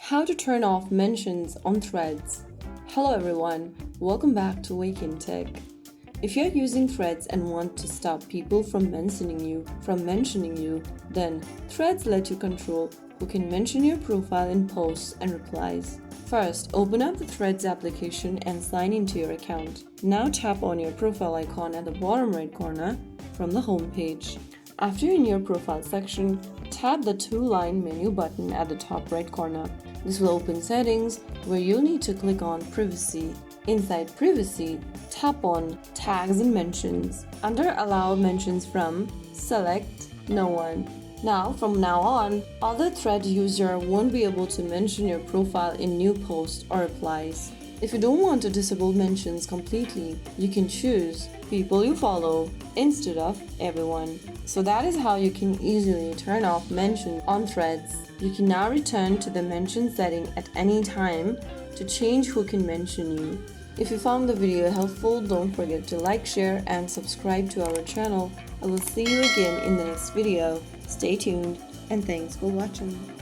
How to turn off mentions on threads. Hello everyone, welcome back to Wake&Tech. If you're using threads and want to stop people from mentioning you, then threads let you control who can mention your profile in posts and replies. First, open up the Threads application and sign into your account. Now tap on your profile icon at the bottom right corner from the home page. After you're in your profile section, tap the two-line menu button at the top right corner. This will open settings where you'll need to click on Privacy. Inside Privacy, tap on Tags and Mentions. Under Allow Mentions from, select No One. Now, from now on, other thread user won't be able to mention your profile in new posts or replies. If you don't want to disable mentions completely, you can choose people you follow instead of everyone. So that is how you can easily turn off mentions on threads. You can now return to the mention setting at any time to change who can mention you. If you found the video helpful, don't forget to like, share, and subscribe to our channel. I will see you again in the next video. Stay tuned and thanks for watching.